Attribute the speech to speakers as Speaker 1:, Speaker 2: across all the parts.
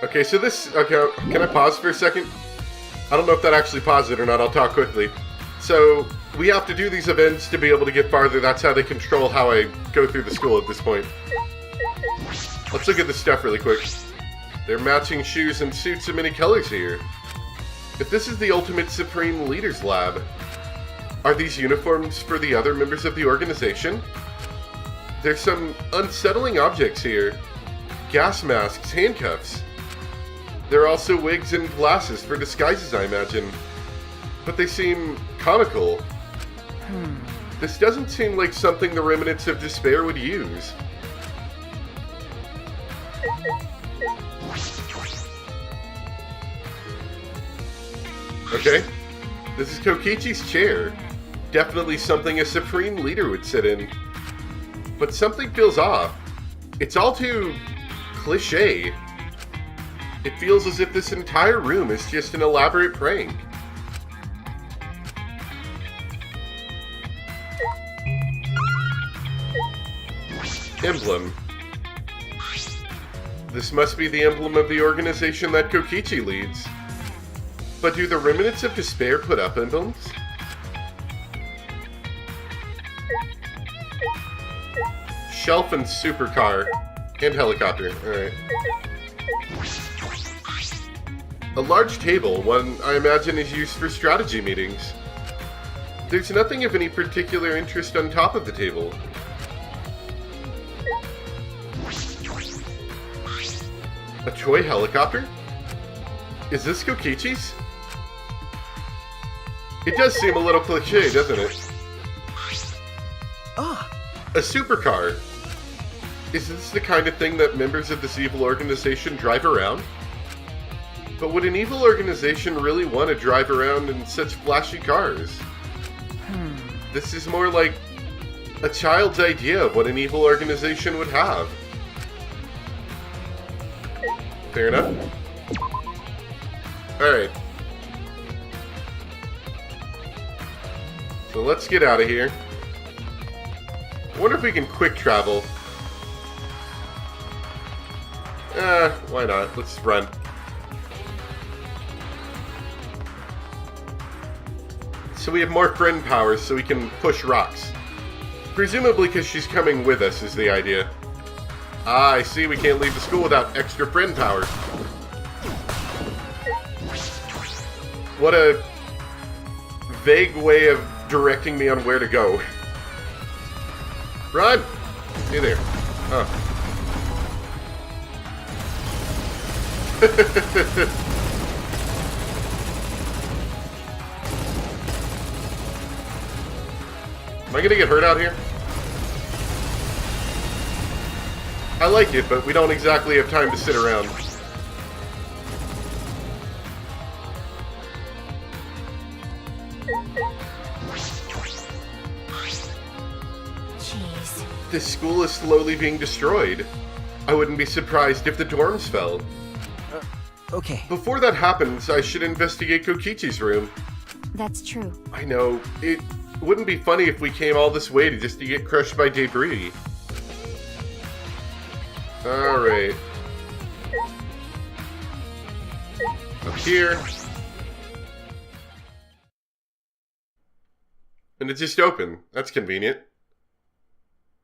Speaker 1: Okay, so this... Okay, can I pause for a second? I don't know if that actually paused it or not. I'll talk quickly. So, we have to do these events to be able to get farther. That's how they control how I go through the school at this point. Let's look at this stuff really quick. They're matching shoes and suits of many colors here. If this is the ultimate Supreme Leaders Lab, are these uniforms for the other members of the organization? There's some unsettling objects here. Gas masks, handcuffs. There are also wigs and glasses for disguises, I imagine. But they seem comical. This doesn't seem like something the Remnants of Despair would use. Okay. This is Kokichi's chair. Definitely something a Supreme Leader would sit in. But something feels off. It's all too cliché. It feels as if this entire room is just an elaborate prank. Emblem. This must be the emblem of the organization that Kokichi leads. But do the Remnants of Despair put up emblems? Shelf and supercar. And helicopter. Alright. A large table, one I imagine is used for strategy meetings. There's nothing of any particular interest on top of the table. A toy helicopter? Is this Kokichi's? It does seem a little cliché, doesn't it? A supercar. Is this the kind of thing that members of this evil organization drive around? But would an evil organization really want to drive around in such flashy cars? This is more like a child's idea of what an evil organization would have. Fair enough. Alright. So let's get out of here. I wonder if we can quick travel. Why not? Let's run. So we have more friend powers so we can push rocks. Presumably because she's coming with us is the idea. Ah, I see, we can't leave the school without extra friend power. What a vague way of directing me on where to go. Run! Hey there. Oh. Am I gonna get hurt out here? I like it, but we don't exactly have time to sit around.
Speaker 2: Jeez.
Speaker 1: This school is slowly being destroyed. I wouldn't be surprised if the dorms fell.
Speaker 3: Okay.
Speaker 1: Before that happens, I should investigate Kokichi's room.
Speaker 2: That's true.
Speaker 1: I know, it wouldn't be funny if we came all this way to get crushed by debris. Alright. Up here. And it just opened. That's convenient.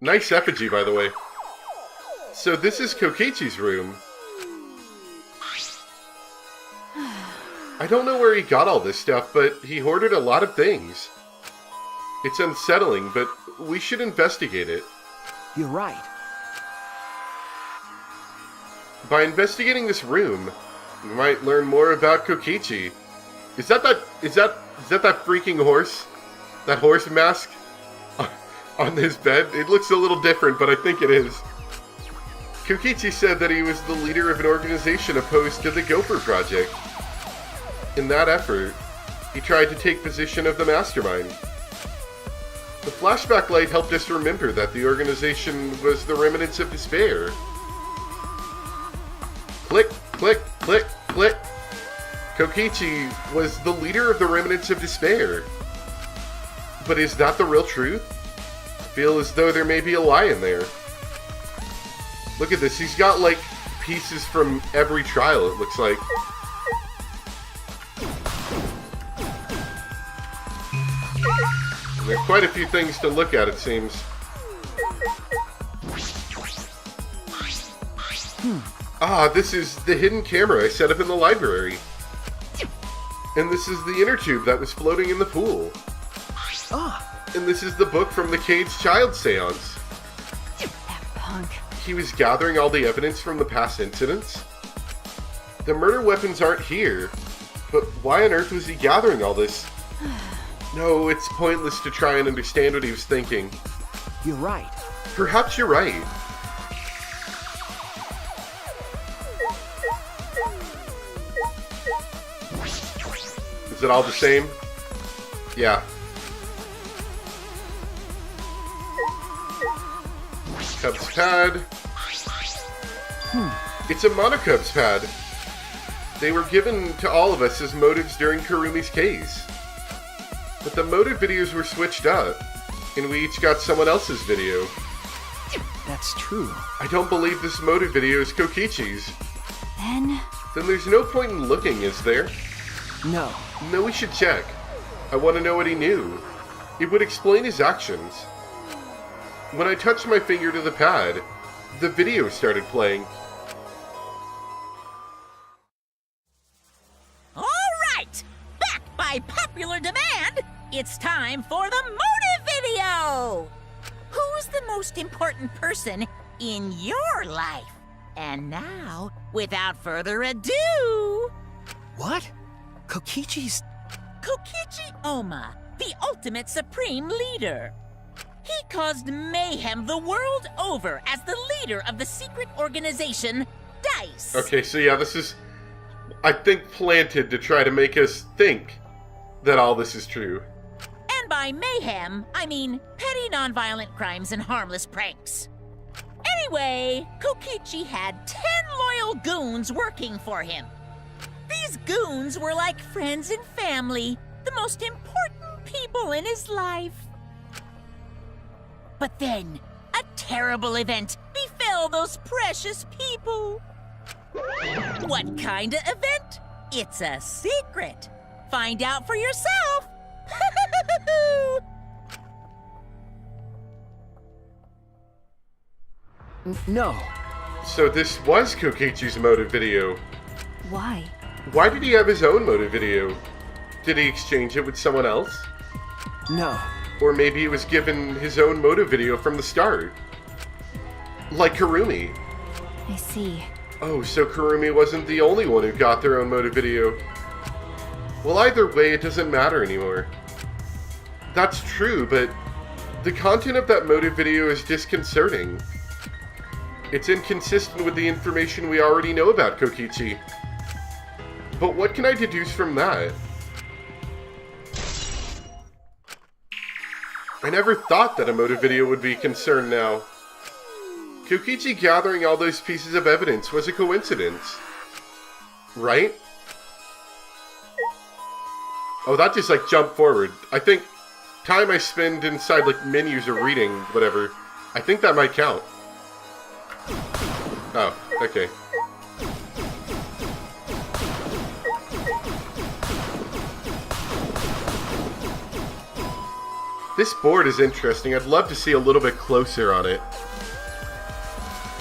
Speaker 1: Nice effigy, by the way. So this is Kokichi's room. I don't know where he got all this stuff, but he hoarded a lot of things. It's unsettling, but we should investigate it.
Speaker 3: You're right.
Speaker 1: By investigating this room, we might learn more about Kokichi. Is that that freaking horse? That horse mask on his bed? It looks a little different, but I think it is. Kokichi said that he was the leader of an organization opposed to the Gopher Project. In that effort, he tried to take position of the mastermind. The flashback light helped us remember that the organization was the Remnants of Despair. Click, click, click, click. Kokichi was the leader of the Remnants of Despair. But is that the real truth? I feel as though there may be a lie in there. Look at this, he's got like pieces from every trial, it looks like. There are quite a few things to look at, it seems. Ah, this is the hidden camera I set up in the library. And this is the inner tube that was floating in the pool. And this is the book from the Caged Child seance.
Speaker 2: That punk.
Speaker 1: He was gathering all the evidence from the past incidents. The murder weapons aren't here, but why on earth was he gathering all this? No, it's pointless to try and understand what he was thinking.
Speaker 3: You're right.
Speaker 1: Perhaps you're right. Is it all the same? Yeah. Cubs pad. It's a Monocubs pad. They were given to all of us as motives during Kurumi's case. But the motive videos were switched up, and we each got someone else's video.
Speaker 3: That's true.
Speaker 1: I don't believe this motive video is Kokichi's.
Speaker 2: Then
Speaker 1: there's no point in looking, is there?
Speaker 3: No.
Speaker 1: No, we should check. I want to know what he knew. It would explain his actions. When I touched my finger to the pad, the video started playing.
Speaker 4: All right! Back by popular demand, it's time for the motive video! Who's the most important person in your life? And now, without further ado,
Speaker 3: What? Kokichi's...
Speaker 4: Kokichi Oma, the ultimate supreme leader. He caused mayhem the world over as the leader of the secret organization, DICE.
Speaker 1: Okay, so yeah, this is, I think, planted to try to make us think that all this is true.
Speaker 4: And by mayhem, I mean petty nonviolent crimes and harmless pranks. Anyway, Kokichi had 10 loyal goons working for him. These goons were like friends and family, the most important people in his life. But then, a terrible event befell those precious people. What kind of event? It's a secret. Find out for yourself.
Speaker 3: No.
Speaker 1: So this was Kokichi's motive video.
Speaker 2: why?
Speaker 1: Why did he have his own motive video? Did he exchange it with someone else?
Speaker 3: No.
Speaker 1: Or maybe he was given his own motive video from the start. Like Kurumi.
Speaker 2: I see.
Speaker 1: Oh, so Kurumi wasn't the only one who got their own motive video. Well, either way, it doesn't matter anymore. That's true, but the content of that motive video is disconcerting. It's inconsistent with the information we already know about Kokichi. But what can I deduce from that? I never thought that a motive video would be concerned now. Kokichi gathering all those pieces of evidence was a coincidence. Right? Oh, that just like jumped forward. I think time I spend inside like menus or reading, whatever, I think that might count. Oh, okay. This board is interesting. I'd love to see a little bit closer on it.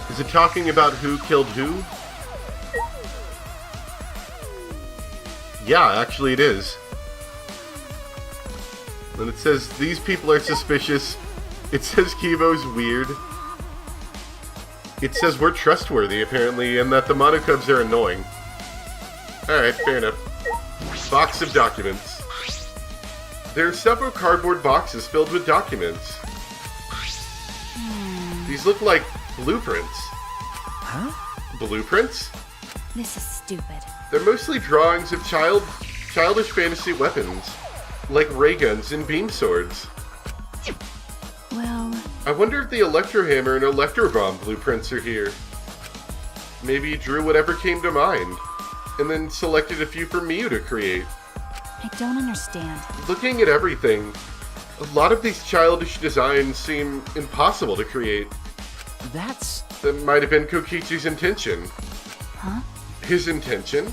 Speaker 1: Is it talking about who killed who? Yeah, actually it is. And it says, these people are suspicious. It says Kivo's weird. It says we're trustworthy, apparently, and that the Monocubs are annoying. Alright, fair enough. Box of documents. There are several cardboard boxes filled with documents. These look like blueprints.
Speaker 3: Huh?
Speaker 1: Blueprints?
Speaker 2: This is stupid.
Speaker 1: They're mostly drawings of childish fantasy weapons, like ray guns and beam swords.
Speaker 2: Well,
Speaker 1: I wonder if the Electro Hammer and Electro Bomb blueprints are here. Maybe he drew whatever came to mind, and then selected a few for Miyu to create.
Speaker 2: I don't understand.
Speaker 1: Looking at everything, a lot of these childish designs seem impossible to create.
Speaker 3: That's...
Speaker 1: That might have been Kokichi's intention.
Speaker 2: Huh?
Speaker 1: His intention?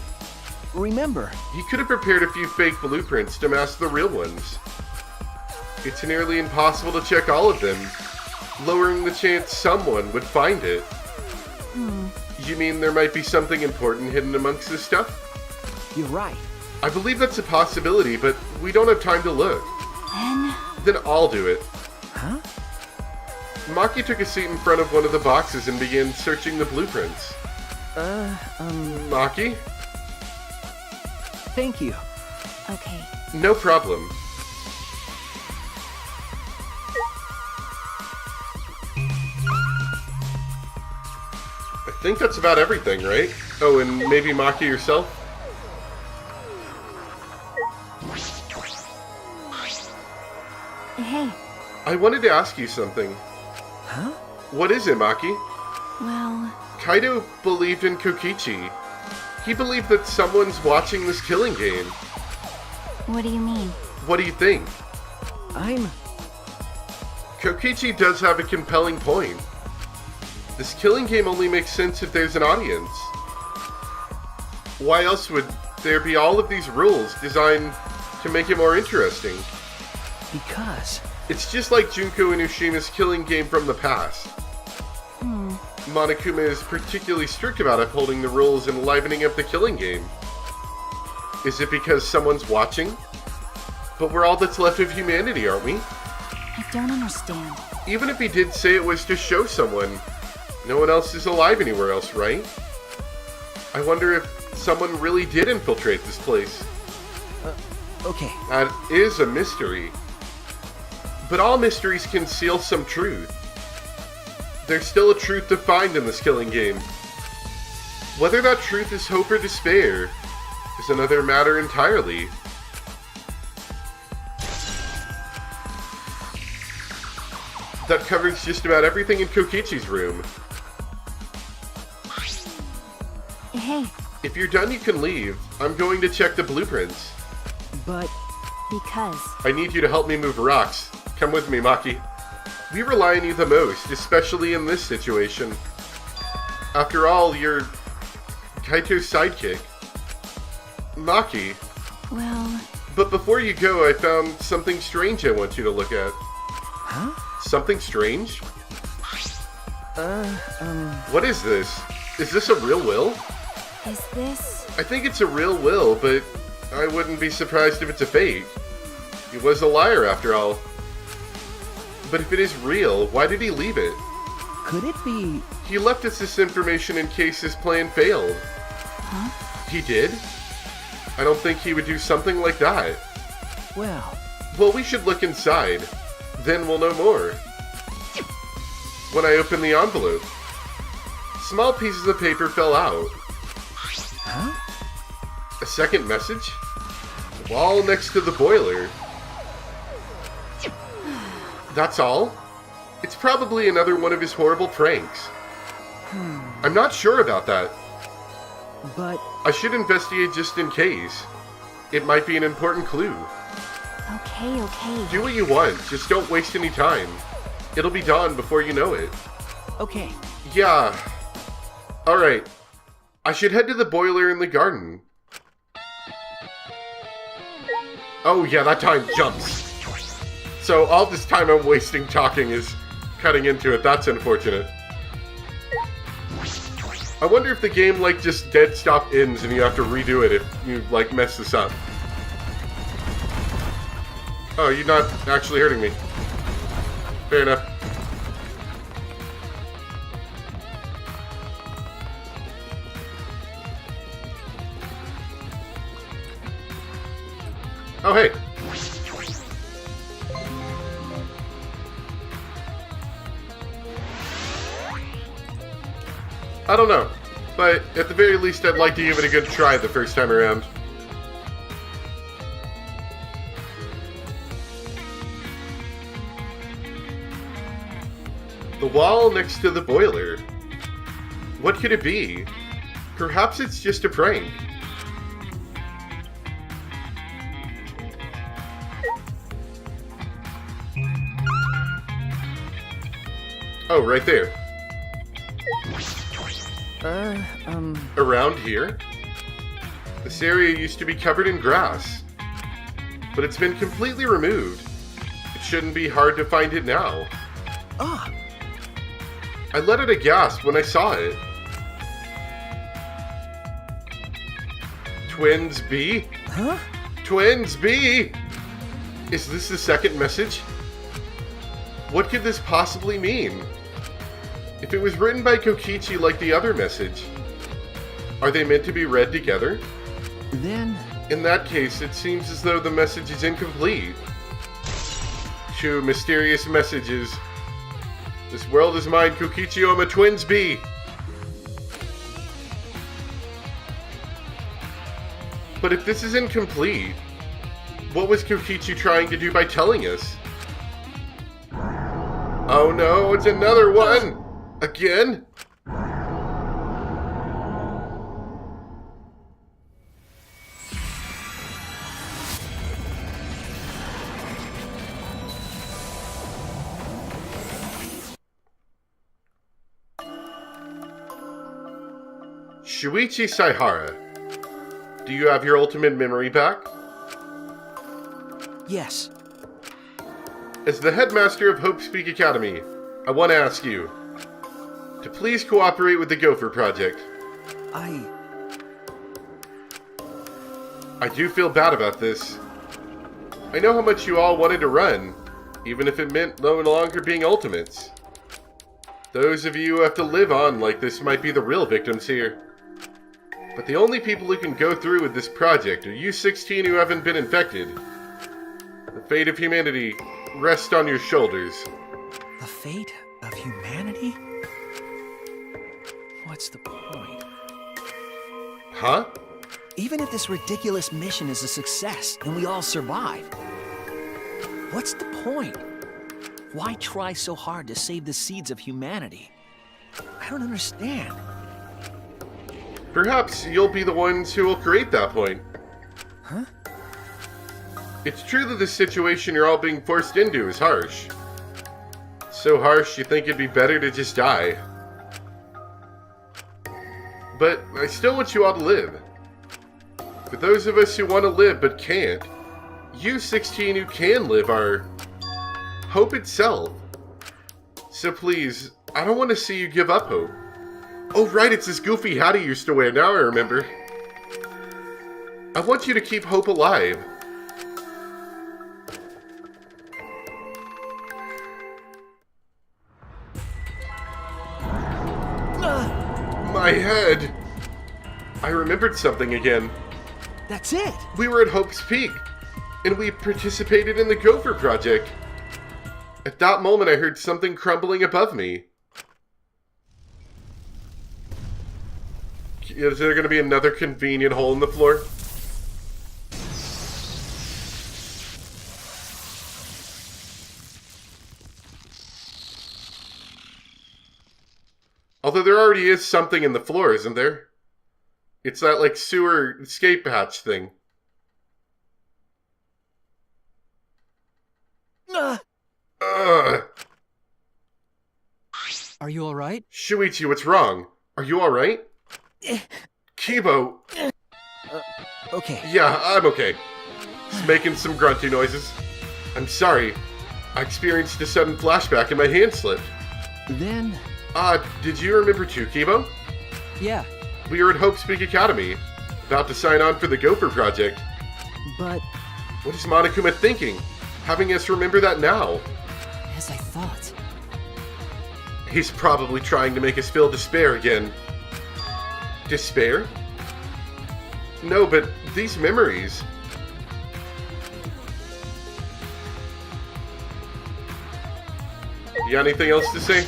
Speaker 3: Remember,
Speaker 1: He could have prepared a few fake blueprints to mask the real ones. It's nearly impossible to check all of them, lowering the chance someone would find it. You mean there might be something important hidden amongst this stuff?
Speaker 3: you're right.
Speaker 1: I believe that's a possibility, but we don't have time to look. Then I'll do it.
Speaker 3: Huh?
Speaker 1: Maki took a seat in front of one of the boxes and began searching the blueprints. Maki?
Speaker 3: Thank you.
Speaker 2: Okay.
Speaker 1: No problem. I think that's about everything, right? Oh, and maybe Maki yourself?
Speaker 2: Hey,
Speaker 1: I wanted to ask you something.
Speaker 3: Huh?
Speaker 1: What is it, Maki?
Speaker 2: well,
Speaker 1: Kaido believed in Kokichi. He believed that someone's watching this killing game.
Speaker 2: what do you mean?
Speaker 1: What do you think?
Speaker 3: I'm...
Speaker 1: Kokichi does have a compelling point. This killing game only makes sense if there's an audience. Why else would there be all of these rules designed to make it more interesting?
Speaker 3: because...
Speaker 1: It's just like Junko Inushima's killing game from the past. Monokuma is particularly strict about upholding the rules and livening up the killing game. Is it because someone's watching? But we're all that's left of humanity, aren't we?
Speaker 2: I don't understand.
Speaker 1: Even if he did say it was to show someone, no one else is alive anywhere else, right? I wonder if someone really did infiltrate this place.
Speaker 3: Okay.
Speaker 1: That is a mystery. But all mysteries conceal some truth. There's still a truth to find in this killing game. Whether that truth is hope or despair is another matter entirely. That covers just about everything in Kokichi's room.
Speaker 2: Hey,
Speaker 1: If you're done, you can leave. I'm going to check the blueprints.
Speaker 3: But...
Speaker 2: because.
Speaker 1: I need you to help me move rocks. Come with me, Maki. We rely on you the most, especially in this situation. After all, you're Kaito's sidekick. Maki,
Speaker 3: well...
Speaker 1: but before you go, I found something strange I want you to look at.
Speaker 3: Huh?
Speaker 1: Something strange?
Speaker 3: Uh...
Speaker 1: What is this? Is this a real will?
Speaker 2: Is this.
Speaker 1: I think it's a real will, but I wouldn't be surprised if it's a fake. He was a liar after all. But if it is real, why did he leave it?
Speaker 3: Could it be...
Speaker 1: He left us this information in case his plan failed.
Speaker 2: Huh?
Speaker 1: He did? I don't think he would do something like that.
Speaker 3: well...
Speaker 1: Well, we should look inside. Then we'll know more. When I opened the envelope, small pieces of paper fell out.
Speaker 3: Huh?
Speaker 1: A second message? Wall next to the boiler. That's all? It's probably another one of his horrible pranks. I'm not sure about that.
Speaker 3: But...
Speaker 1: I should investigate just in case. It might be an important clue.
Speaker 2: Okay, okay.
Speaker 1: Do what you want, just don't waste any time. It'll be dawn before you know it.
Speaker 3: Okay.
Speaker 1: Yeah. Alright. I should head to the boiler in the garden. Oh yeah, that time jumps. So all this time I'm wasting talking is cutting into it. That's unfortunate. I wonder if the game, like, just dead stop ends and you have to redo it if you, like, mess this up. Oh, you're not actually hurting me. Fair enough. Oh, hey. I don't know, but at the very least I'd like to give it a good try the first time around. The wall next to the boiler. What could it be? Perhaps it's just a prank. Oh, right there. Around here? This area used to be covered in grass, but it's been completely removed. It shouldn't be hard to find it now.
Speaker 3: Ah,
Speaker 1: I let out a gasp when I saw it. Twins B?
Speaker 3: huh?
Speaker 1: Twins B! Is this the second message? What could this possibly mean? If it was written by Kokichi like the other message, are they meant to be read together?
Speaker 3: Then,
Speaker 1: In that case, it seems as though the message is incomplete. 2 mysterious messages. This world is mine, Kokichi Oma Twins B! But if this is incomplete, what was Kokichi trying to do by telling us? Oh no, it's another one! Again? Shuichi Saihara, do you have your ultimate memory back?
Speaker 3: yes.
Speaker 1: As the headmaster of Hope Speak Academy, I want to ask you to please cooperate with the Gopher Project. I do feel bad about this. I know how much you all wanted to run, even if it meant no longer being ultimates. Those of you who have to live on like this might be the real victims here. But the only people who can go through with this project are you 16 who haven't been infected. The fate of humanity rests on your shoulders.
Speaker 3: The fate of humanity? What's the point?
Speaker 1: Huh?
Speaker 3: Even if this ridiculous mission is a success and we all survive, what's the point? Why try so hard to save the seeds of humanity? I don't understand.
Speaker 1: Perhaps you'll be the ones who will create that point.
Speaker 3: Huh?
Speaker 1: It's true that the situation you're all being forced into is harsh. So harsh you think it'd be better to just die. But I still want you all to live. For those of us who want to live but can't, you 16 who can live are hope itself. So please, I don't want to see you give up hope. Oh right, it's this goofy hat he used to wear, now I remember. I want you to keep hope alive. My head! I remembered something again.
Speaker 3: That's it!
Speaker 1: We were at Hope's Peak, and we participated in the Gopher Project. At that moment, I heard something crumbling above me. Is there going to be another convenient hole in the floor? Although there already is something in the floor, isn't there? It's that, like, sewer escape hatch thing. Ugh.
Speaker 3: Are you alright?
Speaker 1: Shuichi, what's wrong? Are you alright? Kibo.
Speaker 3: Okay.
Speaker 1: Yeah, I'm okay. Just making some grunty noises. I'm sorry. I experienced a sudden flashback and my hand slipped.
Speaker 3: Then,
Speaker 1: Did you remember too, Kibo?
Speaker 3: yeah,
Speaker 1: We were at Hope Speak Academy, about to sign on for the Gopher Project.
Speaker 3: but
Speaker 1: What is Monokuma thinking? Having us remember that now?
Speaker 3: as I thought.
Speaker 1: He's probably trying to make us feel despair again. Despair? No, but these memories... You got anything else to say?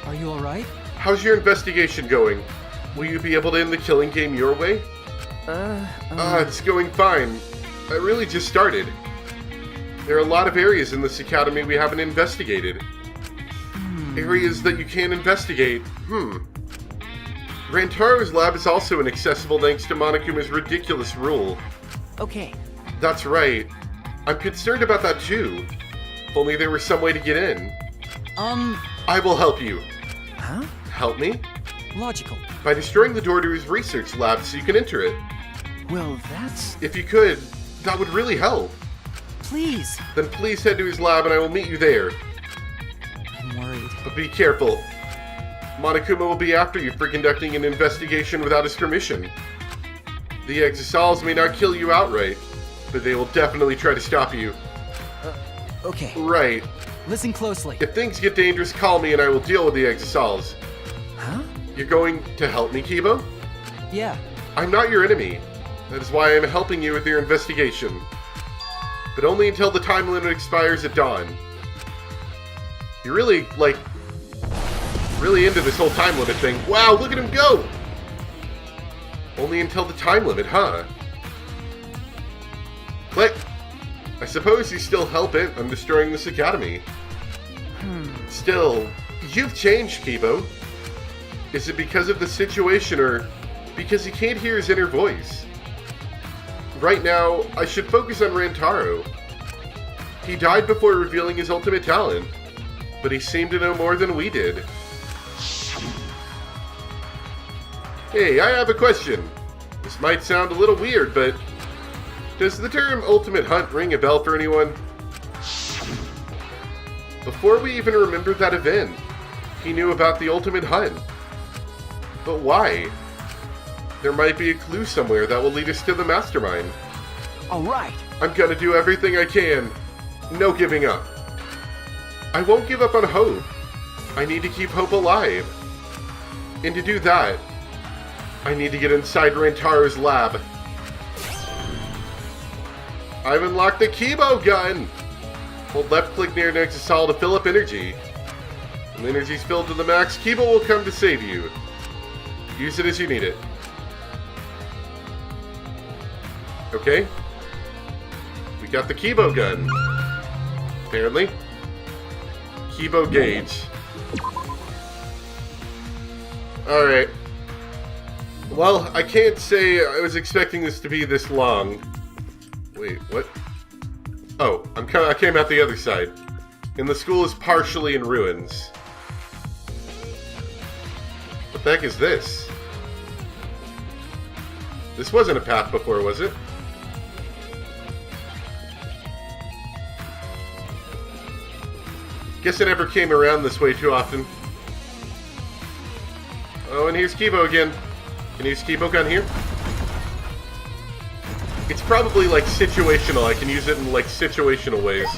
Speaker 3: Are you alright?
Speaker 1: How's your investigation going? Will you be able to end the killing game your way? It's going fine. I really just started. There are a lot of areas in this academy we haven't investigated. Areas that you can't investigate. Rantaro's lab is also inaccessible thanks to Monokuma's ridiculous rule.
Speaker 3: Okay,
Speaker 1: That's right. I'm concerned about that too. If only there was some way to get in. I will help you.
Speaker 3: huh?
Speaker 1: Help me?
Speaker 3: Logical.
Speaker 1: By destroying the door to his research lab so you can enter it.
Speaker 3: Well, that's...
Speaker 1: If you could, that would really help.
Speaker 3: Please.
Speaker 1: Then please head to his lab and I will meet you there.
Speaker 3: I'm worried.
Speaker 1: But be careful. Monokuma will be after you for conducting an investigation without his permission. The Exisals may not kill you outright, but they will definitely try to stop you.
Speaker 3: Okay.
Speaker 1: Right.
Speaker 3: Listen closely.
Speaker 1: If things get dangerous, call me and I will deal with the Exisals.
Speaker 3: Huh?
Speaker 1: You're going to help me, Kibo?
Speaker 3: Yeah.
Speaker 1: I'm not your enemy. That is why I'm helping you with your investigation. But only until the time limit expires at dawn. You're really, really into this whole time limit thing. Wow, look at him go! Only until the time limit, huh? Click! I suppose he's still hell-bent on destroying this academy. Still, you've changed, Kibo. Is it because of the situation, or because he can't hear his inner voice? Right now, I should focus on Rantaro. He died before revealing his ultimate talent, but he seemed to know more than we did. Hey, I have a question. This might sound a little weird, but does the term ultimate hunt ring a bell for anyone? Before we even remembered that event, he knew about the ultimate hunt. But why? There might be a clue somewhere that will lead us to the mastermind.
Speaker 3: All right.
Speaker 1: I'm gonna do everything I can. No giving up. I won't give up on hope. I need to keep hope alive. And to do that, I need to get inside Rantaro's lab. I've unlocked the Kibo gun! Hold left click near an Exisal to fill up energy. When the energy's filled to the max, Kibo will come to save you. Use it as you need it. Okay. We got the Kibo gun. Apparently. Kibo gauge. Alright. Well, I can't say I was expecting this to be this long. Wait, what? Oh, I came out the other side. And the school is partially in ruins. What the heck is this? This wasn't a path before, was it? Guess I never came around this way too often. Oh, and here's Kibo again. Can you use Kibo gun here? It's probably like situational. I can use it in like situational ways.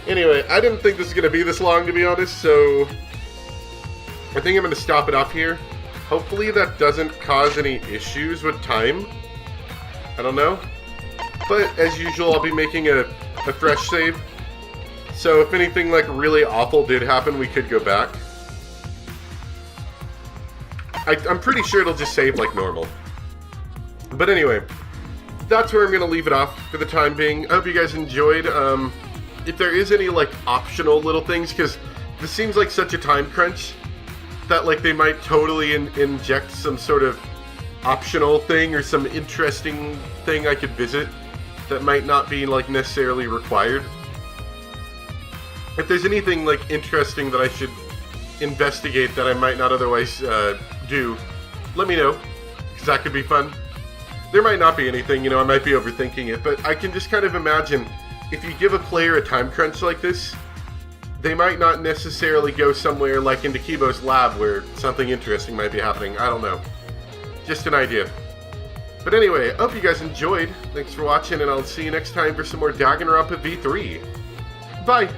Speaker 1: Anyway, I didn't think this was going to be this long, to be honest, so I think I'm going to stop it off here. Hopefully that doesn't cause any issues with time. I don't know. But as usual, I'll be making a fresh save. So if anything like really awful did happen, we could go back. I'm pretty sure it'll just save like normal. But anyway, that's where I'm going to leave it off for the time being. I hope you guys enjoyed. If there is any like optional little things, because this seems like such a time crunch that like they might totally inject some sort of optional thing or some interesting thing I could visit that might not be like necessarily required. If there's anything like interesting that I should investigate that I might not otherwise do, let me know, because that could be fun. There might not be anything, you know, I might be overthinking it, but I can just kind of imagine if you give a player a time crunch like this, they might not necessarily go somewhere like into Kibo's lab where something interesting might be happening. I don't know. Just an idea. But anyway, I hope you guys enjoyed. Thanks for watching, and I'll see you next time for some more Danganronpa V3. Bye!